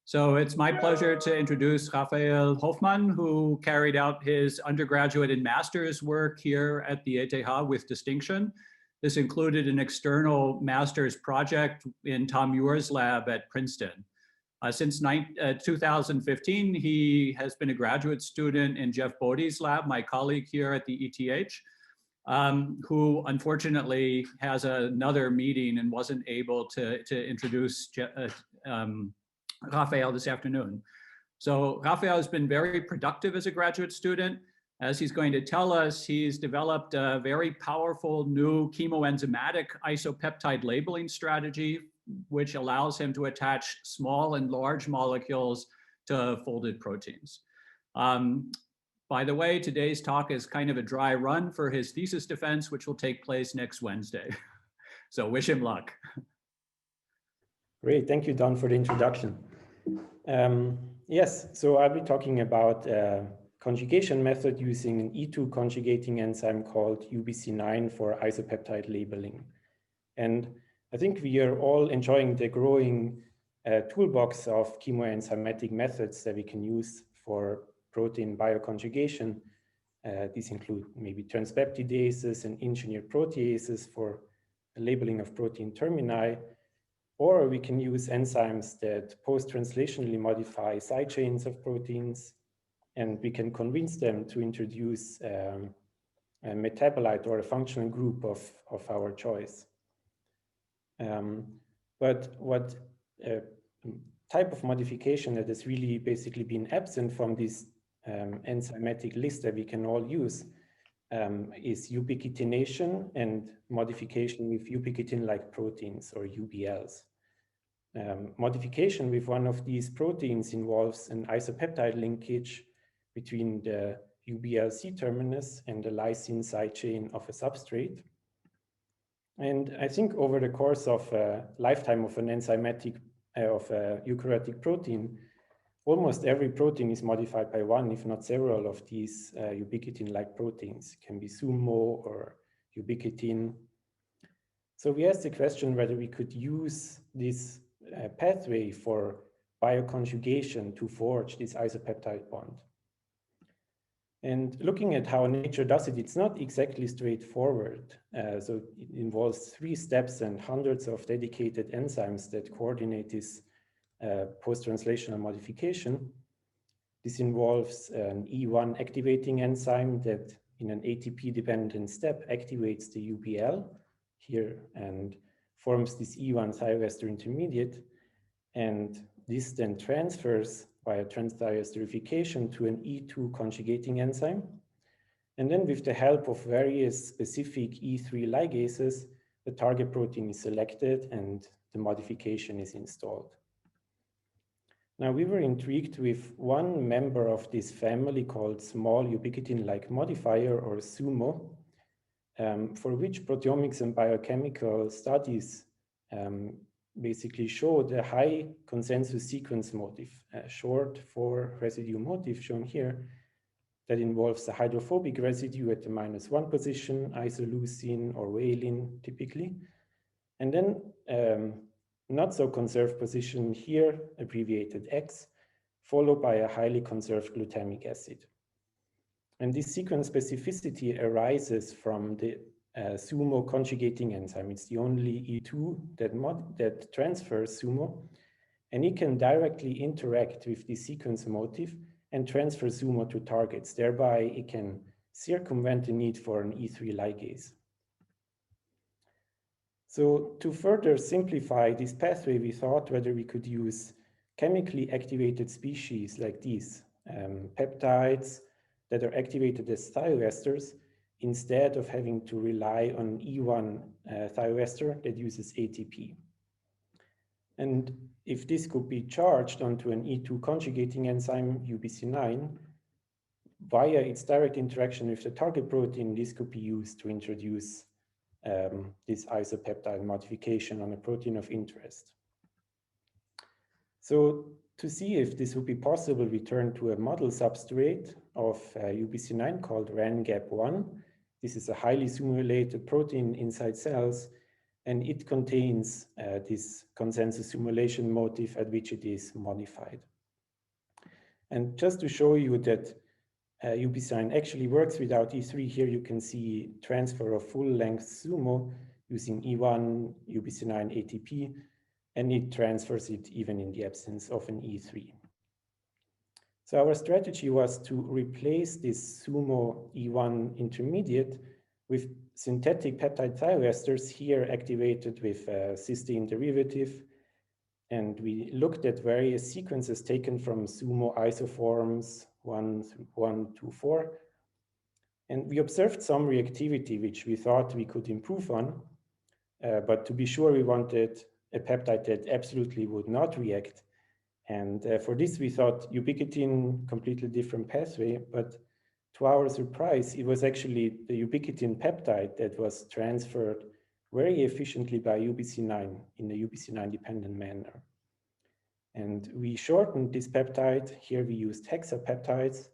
So it's my pleasure to introduce Raphael Hofmann, who carried out his undergraduate and master's work here at the ETH with distinction. This included an external master's project in Tom Muir's lab at Princeton. Since 2015, he has been a graduate student in Jeff Bodie's lab, my colleague here at the ETH, who unfortunately has another meeting and wasn't able to introduce Raphael this afternoon. So Raphael has been very productive as a graduate student. As he's going to tell us, he's developed a very powerful new chemoenzymatic isopeptide labeling strategy, which allows him to attach small and large molecules to folded proteins. By the way, today's talk is kind of a dry run for his thesis defense, which will take place next Wednesday. So wish him luck. Great, thank you, Don, for the introduction. Yes, so I'll be talking about a conjugation method using an E2 conjugating enzyme called Ubc9 for isopeptide labeling. And I think we are all enjoying the growing toolbox of chemoenzymatic methods that we can use for protein bioconjugation. These include maybe transpeptidases and engineered proteases for the labeling of protein termini, or we can use enzymes that post-translationally modify side chains of proteins, and we can convince them to introduce a metabolite or a functional group of our choice. But what type of modification that has really basically been absent from this enzymatic list that we can all use is ubiquitination and modification with ubiquitin-like proteins, or UBLs. Modification with one of these proteins involves an isopeptide linkage between the UBL C-terminus and the lysine side chain of a substrate. And I think over the course of a lifetime of an enzymatic, of a eukaryotic protein, almost every protein is modified by one, if not several, of these ubiquitin-like proteins. It can be sumo or ubiquitin. So we asked the question whether we could use this pathway for bioconjugation to forge this isopeptide bond. And looking at how nature does it, it's not exactly straightforward. So it involves 3 steps and hundreds of dedicated enzymes that coordinate this post-translational modification. This involves an E1 activating enzyme that in an ATP-dependent step activates the UBL here and forms this E1 thioester intermediate. And this then transfers via transdiesterification to an E2 conjugating enzyme. And then with the help of various specific E3 ligases, the target protein is selected and the modification is installed. Now, we were intrigued with one member of this family called small ubiquitin-like modifier, or SUMO, for which proteomics and biochemical studies basically showed a high consensus sequence motif, short for residue motif shown here, that involves a hydrophobic residue at the -1 position, isoleucine or valine typically, and then not so conserved position here, abbreviated X, followed by a highly conserved glutamic acid. And this sequence specificity arises from the SUMO conjugating enzyme. It's the only E2 that transfers SUMO, and it can directly interact with the sequence motif and transfer SUMO to targets. Thereby, it can circumvent the need for an E3 ligase. So to further simplify this pathway, we thought whether we could use chemically activated species like these, peptides that are activated as thioesters, instead of having to rely on E1 thioester that uses ATP. And if this could be charged onto an E2 conjugating enzyme, UBC9, via its direct interaction with the target protein, this could be used to introduce this isopeptide modification on a protein of interest. So to see if this would be possible, we turned to a model substrate of UBC9 called RANGAP1. This is a highly simulated protein inside cells, and it contains this consensus simulation motif at which it is modified. And just to show you that Ubc9 actually works without E3, here you can see transfer of full-length SUMO using E1 Ubc9 ATP, and it transfers it even in the absence of an E3. So our strategy was to replace this SUMO E1 intermediate with synthetic peptide thioesters, here activated with a cysteine derivative. And we looked at various sequences taken from SUMO isoforms 1 to 4. And we observed some reactivity, which we thought we could improve on. But to be sure, we wanted a peptide that absolutely would not react. And for this, we thought ubiquitin, completely different pathway. But to our surprise, it was actually the ubiquitin peptide that was transferred very efficiently by Ubc9 in a Ubc9 dependent manner. And we shortened this peptide. Here we used hexapeptides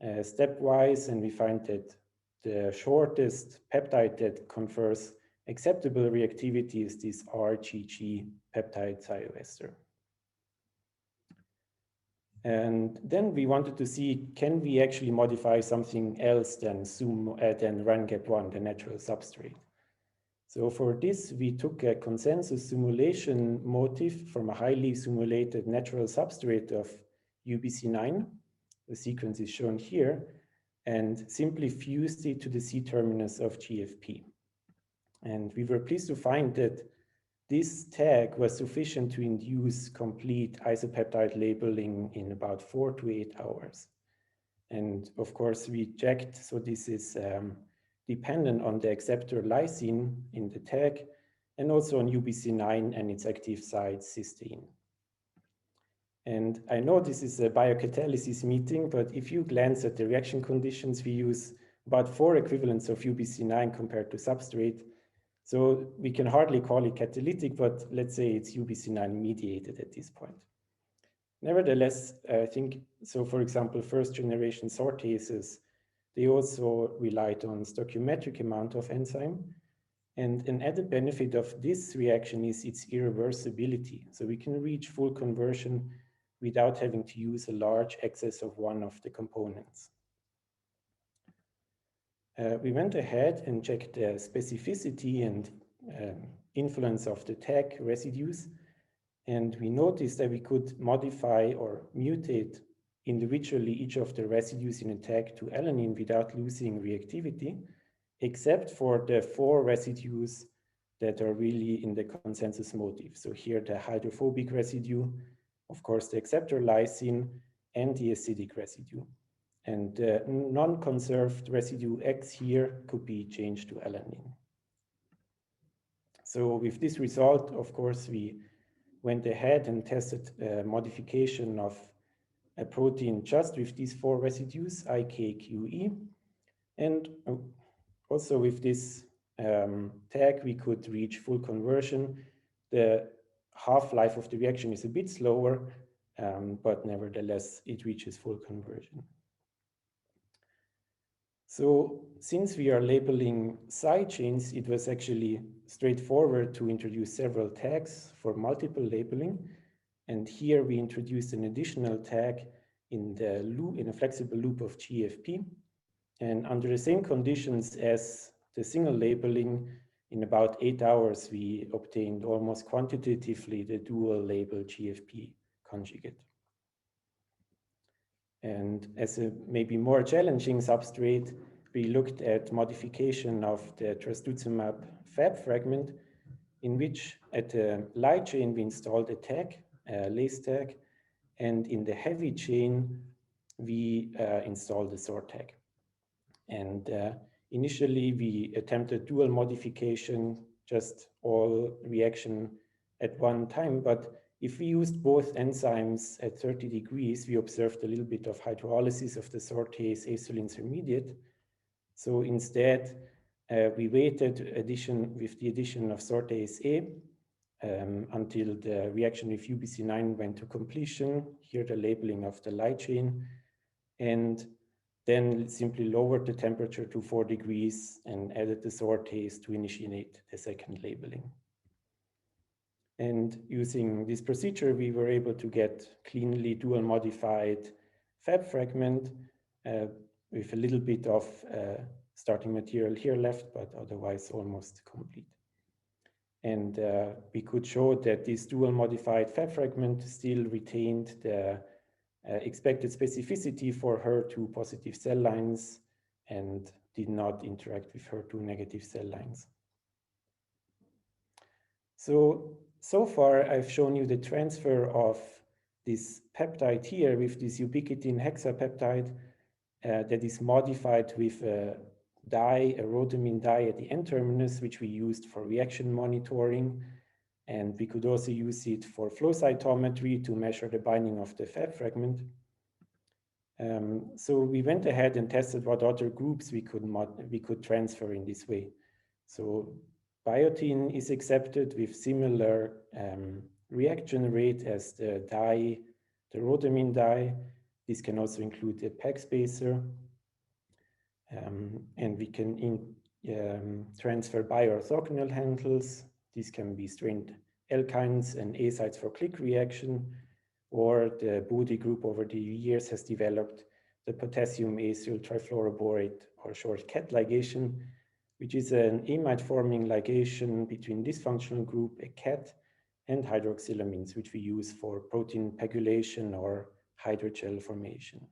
stepwise, and we find that the shortest peptide that confers acceptable reactivity is this RGG peptide thioester. And then we wanted to see, can we actually modify something else than RANGAP1, the natural substrate? So for this, we took a consensus simulation motif from a highly simulated natural substrate of Ubc9. The sequence is shown here, and simply fused it to the C-terminus of GFP. And we were pleased to find that this tag was sufficient to induce complete isopeptide labeling in about 4 to 8 hours. And of course, we checked, so this is dependent on the acceptor lysine in the tag, and also on Ubc9 and its active site cysteine. And I know this is a biocatalysis meeting, but if you glance at the reaction conditions, we use about 4 equivalents of Ubc9 compared to substrate. So we can hardly call it catalytic, but let's say it's Ubc9 mediated at this point. Nevertheless, I think, so for example, first generation sortases, they also relied on stoichiometric amount of enzyme. And an added benefit of this reaction is its irreversibility. So we can reach full conversion without having to use a large excess of one of the components. We went ahead and checked the specificity and influence of the tag residues. And we noticed that we could modify or mutate individually each of the residues in a tag to alanine without losing reactivity, except for the 4 residues that are really in the consensus motif. So here the hydrophobic residue, of course the acceptor lysine, and the acidic residue. And the non-conserved residue X here could be changed to alanine. So with this result, of course, we went ahead and tested modification of a protein just with these 4 residues, IKQE. And also with this tag, we could reach full conversion. The half-life of the reaction is a bit slower, but nevertheless, it reaches full conversion. So since we are labeling side chains, it was actually straightforward to introduce several tags for multiple labeling. And here we introduced an additional tag in the loop, in a flexible loop of GFP. And under the same conditions as the single labeling, in about 8 hours, we obtained almost quantitatively the dual label GFP conjugate. And as a maybe more challenging substrate, we looked at modification of the trastuzumab Fab fragment, in which at the light chain we installed a tag, a lace tag, and in the heavy chain we installed a sort tag. And initially we attempted dual modification, just all reaction at one time, but if we used both enzymes at 30 degrees, we observed a little bit of hydrolysis of the sortase acyl intermediate. So instead, we waited with the addition of sortase A until the reaction with Ubc9 went to completion. Here the labeling of the light chain, and then simply lowered the temperature to 4 degrees and added the sortase to initiate the second labeling. And using this procedure, we were able to get cleanly dual modified Fab fragment with a little bit of starting material here left, but otherwise almost complete. And we could show that this dual modified Fab fragment still retained the expected specificity for HER2 positive cell lines and did not interact with HER2 negative cell lines. So far, I've shown you the transfer of this peptide here with this ubiquitin hexapeptide that is modified with a dye, a rhodamine dye at the N-terminus, which we used for reaction monitoring. And we could also use it for flow cytometry to measure the binding of the Fab fragment. So we went ahead and tested what other groups we could transfer in this way. So biotin is accepted with similar reaction rate as the dye, the rhodamine dye. This can also include the PEG spacer. And we can transfer bioorthogonal handles. These can be strained alkynes and A sites for click reaction, or the Bode group over the years has developed the potassium acyl trifluoroborate, or short CAT ligation, which is an amide-forming ligation between this functional group, a CAT, and hydroxylamines, which we use for protein pegylation or hydrogel formation.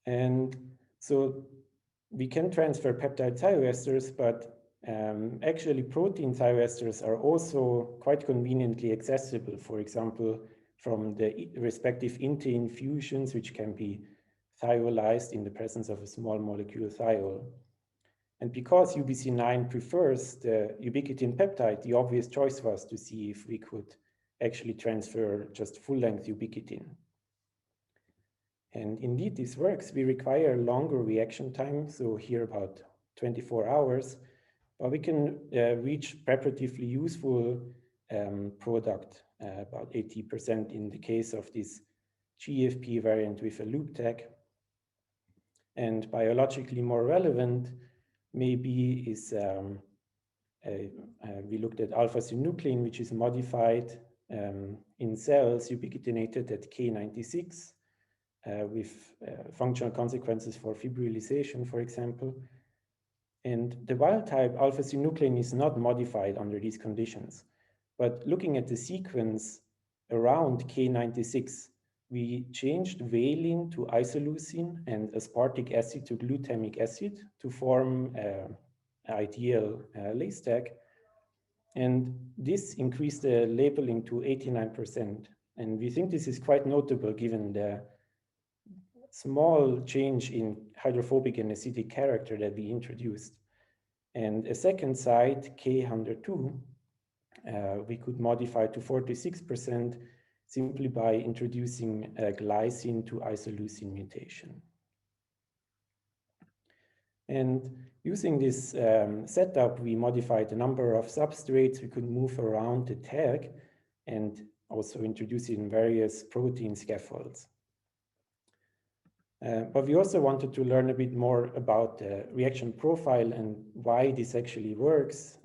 And so we can transfer peptide thioesters, but actually protein thioesters are also quite conveniently accessible, for example, from the respective inte fusions, which can be thiolyzed in the presence of a small molecule thiol. And because Ubc9 prefers the ubiquitin peptide, the obvious choice was to see if we could actually transfer just full-length ubiquitin. And indeed, this works. We require longer reaction time, so here about 24 hours, but we can reach preparatively useful product, about 80% in the case of this GFP variant with a loop tag. And biologically more relevant maybe is, we looked at alpha-synuclein, which is modified in cells, ubiquitinated at K96, with functional consequences for fibrillization, for example. And the wild type alpha-synuclein is not modified under these conditions. But looking at the sequence around K96, we changed valine to isoleucine and aspartic acid to glutamic acid to form an ideal lace tag. And this increased the labeling to 89%. And we think this is quite notable given the small change in hydrophobic and acidic character that we introduced. And a second site, K102, we could modify to 46% simply by introducing a glycine to isoleucine mutation. And using this setup, we modified a number of substrates. We could move around the tag and also introduce in various protein scaffolds. But we also wanted to learn a bit more about the reaction profile and why this actually works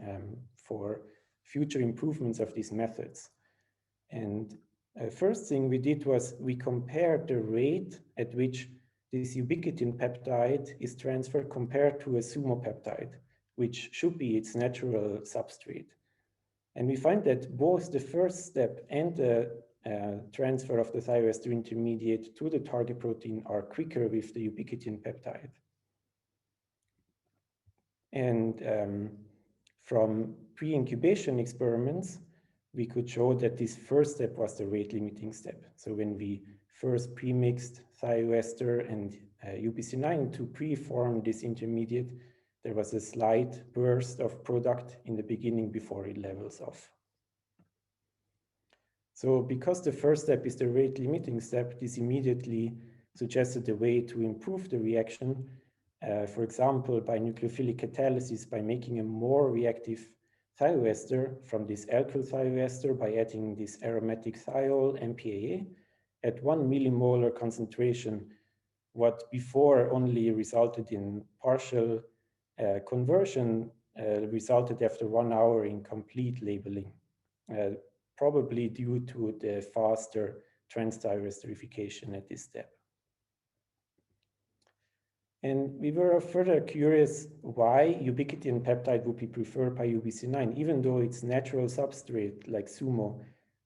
for future improvements of these methods. And first thing we did was we compared the rate at which this ubiquitin peptide is transferred compared to a sumopeptide, which should be its natural substrate. And we find that both the first step and the transfer of the thioester intermediate to the target protein are quicker with the ubiquitin peptide. And from pre-incubation experiments, we could show that this first step was the rate limiting step. So when we first pre-mixed thioester and Ubc9 to pre-form this intermediate, there was a slight burst of product in the beginning before it levels off. So because the first step is the rate limiting step, this immediately suggested a way to improve the reaction, for example, by nucleophilic catalysis, by making a more reactive thioester from this alkyl thioester by adding this aromatic thiol, MPAA, at 1 millimolar concentration, what before only resulted in partial conversion resulted after 1 hour in complete labeling, probably due to the faster trans-diresterification at this step. And we were further curious why ubiquitin peptide would be preferred by UBC9, even though its natural substrate, like SUMO,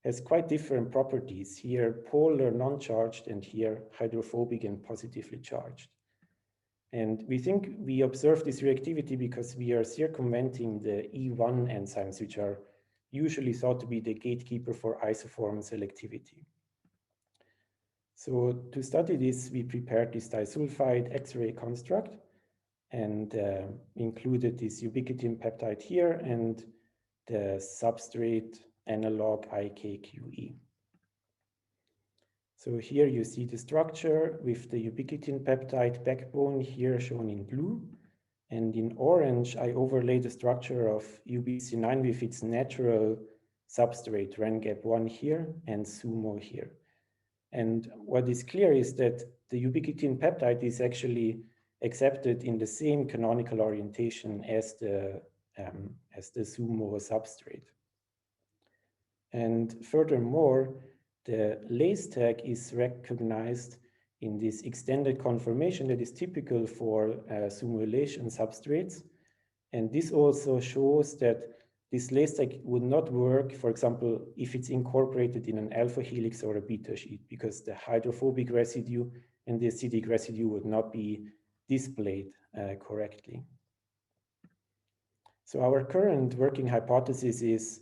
has quite different properties. Here, polar non-charged, and here, hydrophobic and positively charged. And we think we observe this reactivity because we are circumventing the E1 enzymes, which are usually thought to be the gatekeeper for isoform selectivity. So to study this, we prepared this disulfide X-ray construct and included this ubiquitin peptide here and the substrate analog IKQE. So here you see the structure with the ubiquitin peptide backbone here shown in blue. And in orange, I overlay the structure of UBC9 with its natural substrate, RenGap1 here and SUMO here. And what is clear is that the ubiquitin peptide is actually accepted in the same canonical orientation as the SUMO substrate. And furthermore, the lase tag is recognized in this extended conformation that is typical for simulation substrates. And this also shows that this lase tag would not work, for example, if it's incorporated in an alpha helix or a beta sheet, because the hydrophobic residue and the acidic residue would not be displayed correctly. So our current working hypothesis is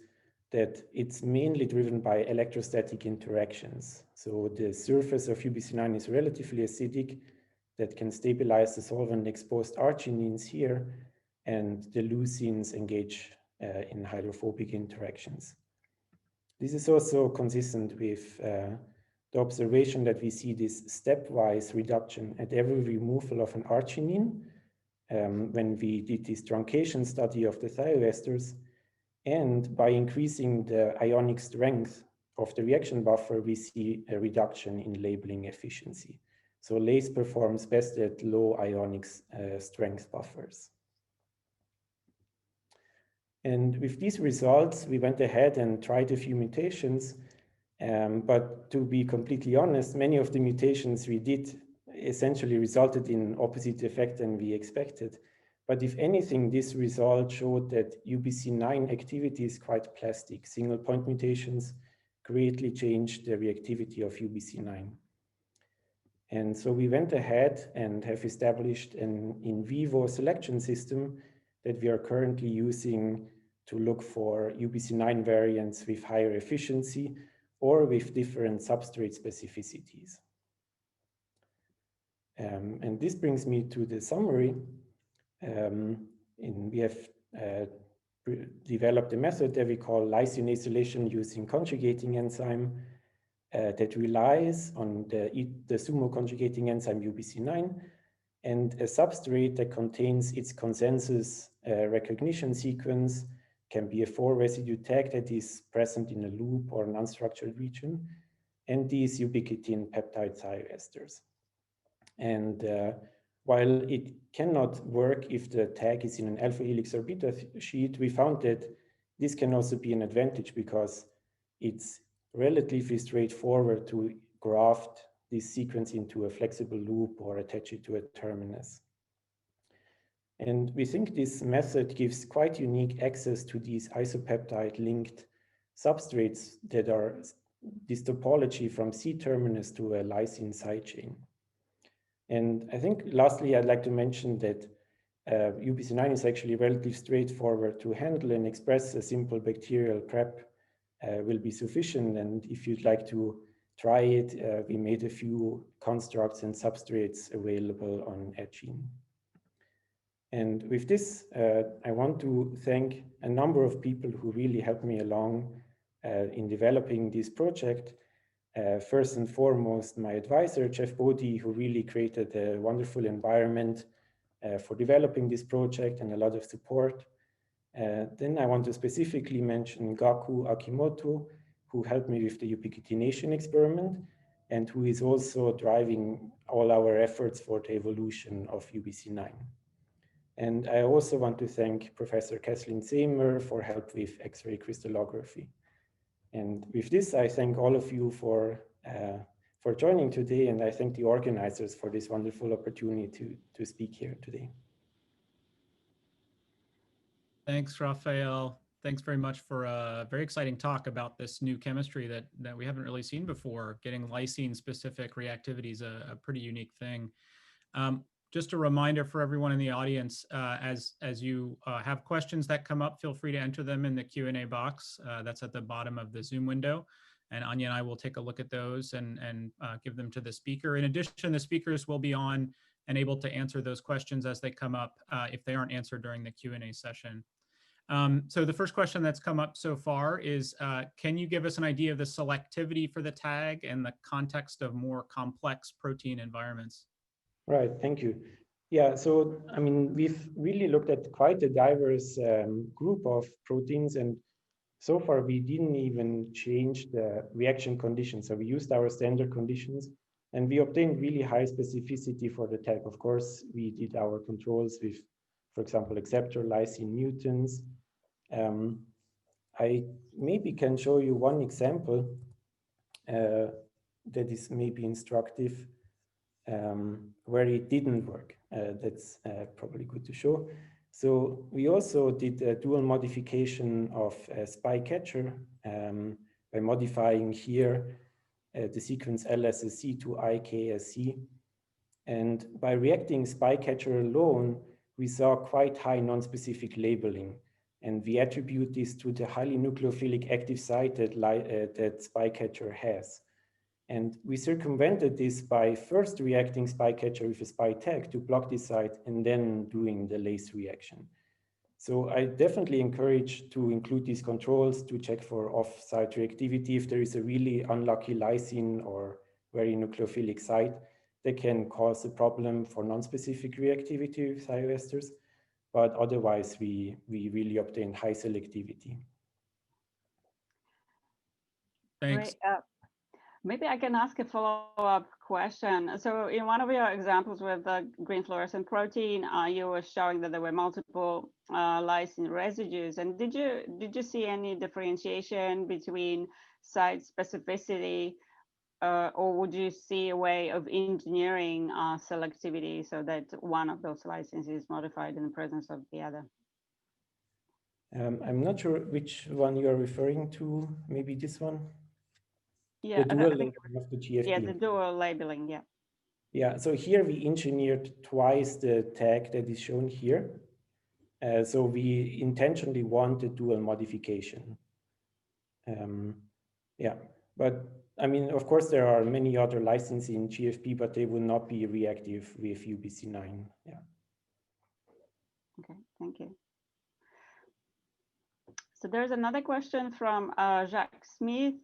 that it's mainly driven by electrostatic interactions. So the surface of UBC9 is relatively acidic that can stabilize the solvent-exposed arginines here, and the lysines engage in hydrophobic interactions. This is also consistent with the observation that we see this stepwise reduction at every removal of an arginine when we did this truncation study of the thioesters. And by increasing the ionic strength of the reaction buffer, we see a reduction in labeling efficiency. So lase performs best at low ionic strength buffers. And with these results, we went ahead and tried a few mutations. But to be completely honest, many of the mutations we did essentially resulted in opposite effect than we expected. But if anything, this result showed that UBC9 activity is quite plastic. Single point mutations greatly changed the reactivity of UBC9. And so we went ahead and have established an in vivo selection system that we are currently using to look for UBC9 variants with higher efficiency or with different substrate specificities. And this brings me to the summary. We have developed a method that we call lysine acylation using conjugating enzyme that relies on the SUMO conjugating enzyme UBC9 and a substrate that contains its consensus recognition sequence, can be a 4 residue tag that is present in a loop or an unstructured region, and these ubiquitin peptide thioesters. And while it cannot work if the tag is in an alpha helix or beta sheet, we found that this can also be an advantage because it's relatively straightforward to graft this sequence into a flexible loop or attach it to a terminus. And we think this method gives quite unique access to these isopeptide linked substrates that are this topology from C-terminus to a lysine side chain. And I think lastly, I'd like to mention that UBC9 is actually relatively straightforward to handle and express. A simple bacterial prep will be sufficient. And if you'd like to try it, we made a few constructs and substrates available on Edgene. And with this, I want to thank a number of people who really helped me along in developing this project. First and foremost, my advisor, Jeff Bodie, who really created a wonderful environment for developing this project and a lot of support. Then I want to specifically mention Gaku Akimoto, who helped me with the ubiquitination experiment and who is also driving all our efforts for the evolution of UBC9. And I also want to thank Professor Kathleen Seymour for help with X-ray crystallography. And with this, I thank all of you for joining today, and I thank the organizers for this wonderful opportunity to speak here today. Thanks, Raphael. Thanks very much for a very exciting talk about this new chemistry that we haven't really seen before. Getting lysine-specific reactivity is a pretty unique thing. Just a reminder for everyone in the audience, as you have questions that come up, feel free to enter them in the Q&A box. That's at the bottom of the Zoom window. And Anya and I will take a look at those and give them to the speaker. In addition, the speakers will be on and able to answer those questions as they come up if they aren't answered during the Q&A session. So the first question that's come up so far is, can you give us an idea of the selectivity for the tag and the context of more complex protein environments? Right, thank you. Yeah, so I mean, we've really looked at quite a diverse group of proteins, and so far we didn't even change the reaction conditions. So we used our standard conditions and we obtained really high specificity for the tag. Of course, we did our controls with, for example, acceptor lysine mutants. I maybe can show you one example that is maybe instructive. Where it didn't work. That's probably good to show. So we also did a dual modification of a spy catcher by modifying here the sequence LSSC to IKSC. And by reacting spy catcher alone, we saw quite high non-specific labeling. And we attribute this to the highly nucleophilic active site that spy catcher has. And we circumvented this by first reacting spy catcher with a spy tag to block this site and then doing the lace reaction. So I definitely encourage to include these controls to check for off-site reactivity if there is a really unlucky lysine or very nucleophilic site that can cause a problem for non-specific reactivity with thioesters. But otherwise, we really obtain high selectivity. Thanks. Great. Maybe I can ask a follow-up question. So in one of your examples with the green fluorescent protein, you were showing that there were multiple lysine residues. And did you see any differentiation between site specificity, or would you see a way of engineering selectivity so that one of those lysines is modified in the presence of the other? I'm not sure which one you're referring to. Maybe this one. Yeah, the dual labeling of the GFP. Yeah, the dual labeling, yeah. Yeah, so here we engineered twice the tag that is shown here. So we intentionally want a dual modification. Yeah, but I mean, of course, there are many other lysines in GFP, but they will not be reactive with Ubc9. Yeah. Okay, thank you. So there's another question from Jacques Smith.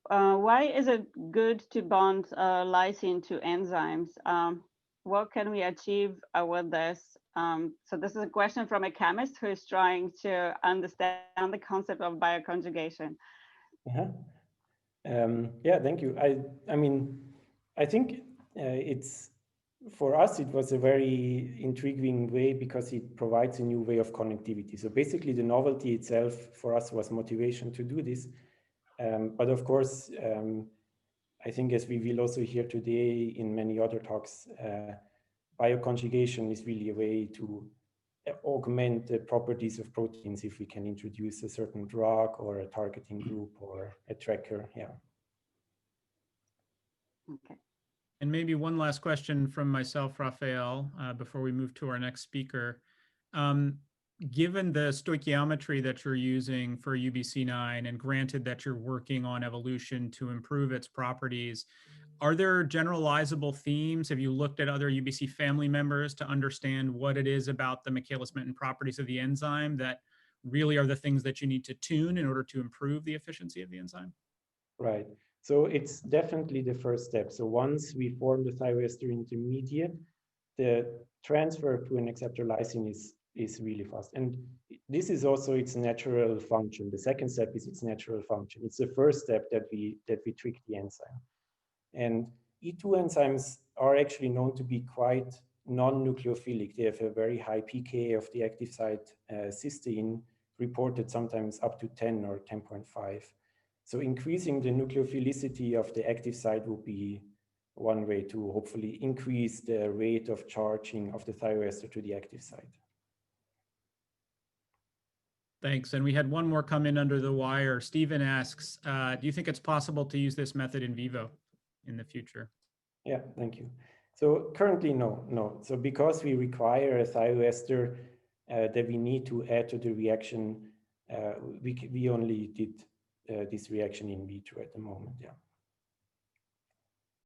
Why is it good to bond lysine to enzymes? What can we achieve with this? So this is a question from a chemist who is trying to understand the concept of bioconjugation. Yeah, thank you. I mean, I think it's, for us, it was a very intriguing way because it provides a new way of connectivity. So basically the novelty itself for us was motivation to do this. But of course, I think as we will also hear today in many other talks, bioconjugation is really a way to augment the properties of proteins if we can introduce a certain drug or a targeting group or a tracker. Yeah. Okay. And maybe one last question from myself, Raphael, before we move to our next speaker. Given the stoichiometry that you're using for Ubc9, and granted that you're working on evolution to improve its properties, are there generalizable themes? Have you looked at other UBC family members to understand what it is about the Michaelis-Menten properties of the enzyme that really are the things that you need to tune in order to improve the efficiency of the enzyme? Right. So it's definitely the first step. So once we form the thioester intermediate, the transfer to an acceptor lysine is really fast. And this is also its natural function. The second step is its natural function. It's the first step that we trick the enzyme. And E2 enzymes are actually known to be quite non-nucleophilic. They have a very high pK of the active site cysteine, reported sometimes up to 10 or 10.5. So increasing the nucleophilicity of the active site would be one way to hopefully increase the rate of charging of the thioester to the active site. Thanks. And we had one more come in under the wire. Stephen asks, do you think it's possible to use this method in vivo in the future? Yeah, thank you. So currently, no. So because we require a thioester that we need to add to the reaction, we only did this reaction in vitro at the moment, yeah.